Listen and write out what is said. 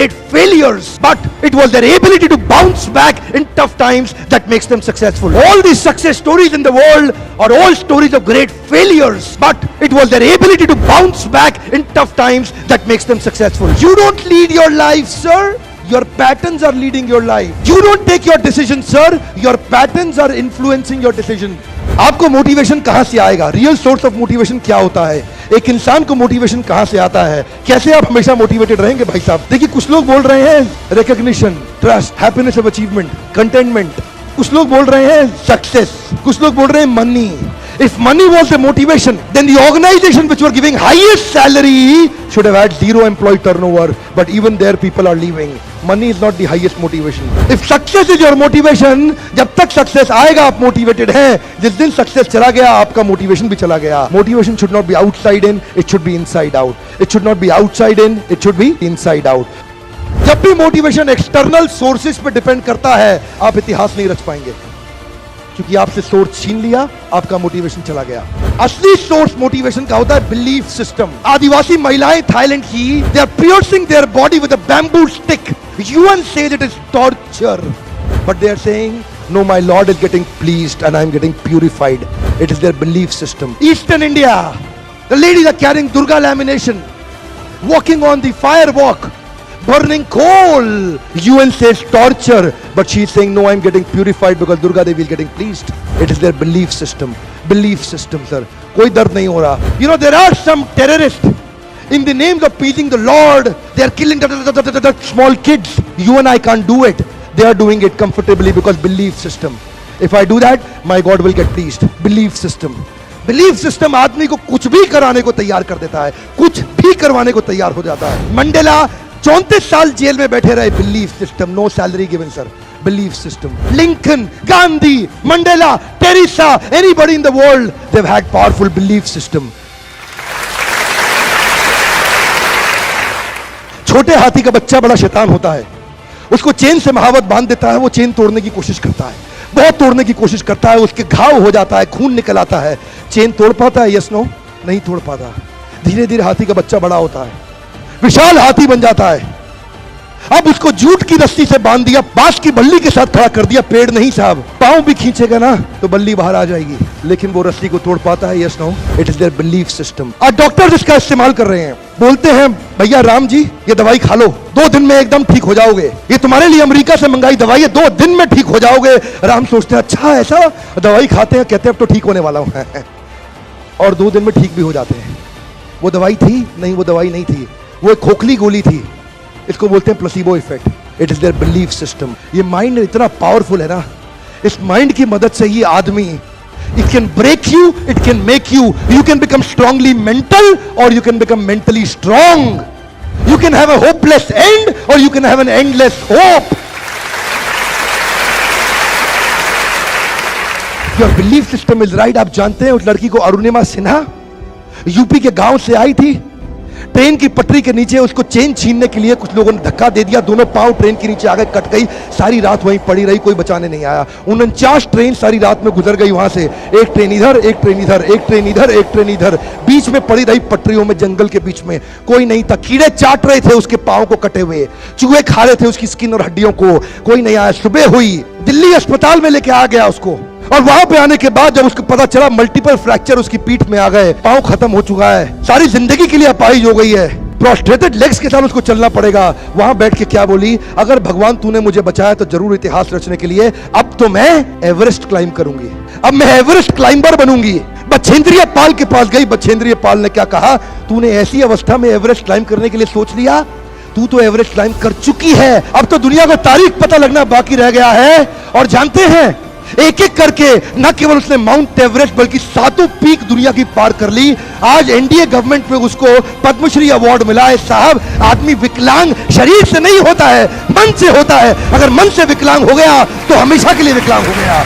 great failures, but it was their ability to bounce back in tough times that makes them successful. All these success stories in the world are all stories of great failures, but it was their ability to bounce back in tough times that makes them successful. You don't lead your life, sir. Your patterns are leading your life. You don't take your decision, sir. Your patterns are influencing your decision. आपको motivation कहां से आएगा? Real source of motivation क्या होता है? एक इंसान को मोटिवेशन कहां से आता है? कैसे आप हमेशा मोटिवेटेड रहेंगे भाई साहब? देखिए, कुछ लोग बोल रहे हैं recognition, trust, happiness of achievement, containment. कुछ लोग बोल रहे हैं सक्सेस, कुछ लोग बोल रहे हैं money. If money was the motivation, then the organization which were giving highest salary should have had zero employee turnover, but even there people are leaving. Money is not the highest motivation. If success is your motivation, जब तक success आएगा आप motivated हैं, जिस दिन success चला गया आपका motivation भी चला गया. Motivation should not be outside in, it should be inside out. It should not be outside in, it should be inside out. जब भी motivation external sources पे depend करता है, आप इतिहास नहीं रच पाएंगे, क्योंकि आपसे सोर्स छीन लिया, आपका मोटिवेशन चला गया. असली सोर्स मोटिवेशन का होता है बिलीफ सिस्टम. आदिवासी महिलाएं थाईलैंड की, they are piercing their body with a bamboo stick. UN says it is torture, but they are saying no, my Lord is getting pleased and I am getting purified. It is their belief system. Eastern India, the ladies are carrying Durga lamination, walking on the fire walk, burning coal. UN says torture, but she is saying no, I am getting purified because Durga Devi is getting pleased. It is their belief system. Belief system, sir. कोई दर्द नहीं हो रहा. You know, there are some terrorists in the names of pleasing the Lord. They are killing the small kids. You and I can't do it. They are doing it comfortably because belief system. If I do that, my God will get pleased. Belief system. Belief system आदमी को कुछ भी कराने को तैयार कर देता है, कुछ भी करवाने को तैयार हो जाता है. मंडेला 34 साल जेल में बैठे रहे. Belief system. No salary given, sir. Belief system. Lincoln, Gandhi, Mandela, Teresa, anybody in the world, they have had powerful belief system. छोटे हाथी का बच्चा बड़ा शैतान होता है. उसको चेन से महावत बांध देता है, वो चेन तोड़ने की कोशिश करता है, बहुत तोड़ने की कोशिश करता है, उसके घाव हो जाता है, खून निकल आता है. चेन तोड़ पाता है? यस नो, नहीं तोड़ पाता. धीरे धीरे हाथी का बच्चा बड़ा होता है, विशाल हाथी बन जाता है. अब उसको जूट की रस्सी से बांध दिया, बांस की बल्ली के साथ खड़ा कर दिया. पेड़ नहीं साहब, पांव भी खींचेगा ना तो बल्ली बाहर आ जाएगी, लेकिन वो रस्सी को तोड़ पाता है? Yes no, it is their belief system. आज डॉक्टर्स इसका इस्तेमाल कर रहे हैं. बोलते हैं भैया राम जी ये दवाई खा लो, 2 दिन में एकदम ठीक हो जाओगे. ये तुम्हारे लिए अमेरिका से मंगाई दवाई है, 2 दिन में ठीक हो जाओगे. राम सोचते हैं अच्छा ऐसा, दवाई खाते हैं, कहते हैं अब तो ठीक होने वाला हूं और 2 दिन में ठीक भी हो जाते हैं. वो दवाई थी? नहीं, वो दवाई नहीं थी, वो एक खोखली गोली थी. इसको बोलते हैं placebo effect. It is their belief system. ये माइंड इतना पावरफुल है ना, इस माइंड की मदद से ये आदमी, it can break you, it can make you. You can become strongly mental or you can become mentally strong. You can have a hopeless end or you can have an endless hope. Your belief system is right. आप जानते हैं उस लड़की को Arunima Sinha, UP के गांव से आई थी. ट्रेन की पटरी के नीचे उसको चेन छीनने के लिए कुछ लोगों ने धक्का दे दिया, दोनों पांव ट्रेन के नीचे आ गए, कट गई. सारी रात वहीं पड़ी रही, कोई बचाने नहीं आया. 49 ट्रेन सारी रात में गुजर गई वहां से. एक ट्रेन इधर, एक ट्रेन इधर, एक ट्रेन इधर, एक ट्रेन इधर, बीच में पड़ी रही पटरियों में, जंगल के बीच में. कोई नहीं था. कीड़े चाट रहे थे उसके पांव को कटे हुए, चूहे खा रहे थे उसकी स्किन और हड्डियों को. कोई नहीं आया. सुबह हुई, दिल्ली अस्पताल में लेके आ गया उसको, और वहां पे आने के बाद जब उसको पता चला मल्टीपल फ्रैक्चर उसकी पीठ में आ गए, पांव खत्म हो चुका है, सारी जिंदगी के लिए अपाहिज हो गई है, प्रोस्ट्रेटेड लेग्स के साथ उसको चलना पड़ेगा. वहां बैठ के क्या बोली? अगर भगवान तूने मुझे बचाया तो जरूर इतिहास रचने के लिए अब तो मैं एवरेस्ट क्लाइंब करूंगी, अब मैं एवरेस्ट क्लाइंबर बनूंगी. बछेंद्रिय पाल के पास गई. बछेंद्रिय पाल ने क्या कहा? तूने ऐसी अवस्था में एवरेस्ट क्लाइंब करने के लिए सोच लिया? तू तो एवरेस्ट क्लाइंब कर चुकी है, अब तो दुनिया को तारीख पता लगना बाकी रह गया है. और जानते हैं, एक एक करके न केवल उसने माउंट एवरेस्ट बल्कि 7 पीक दुनिया की पार कर ली. आज एनडीए गवर्नमेंट में उसको पद्मश्री अवार्ड मिला है. साहब, आदमी विकलांग शरीर से नहीं होता है, मन से होता है. अगर मन से विकलांग हो गया तो हमेशा के लिए विकलांग हो गया.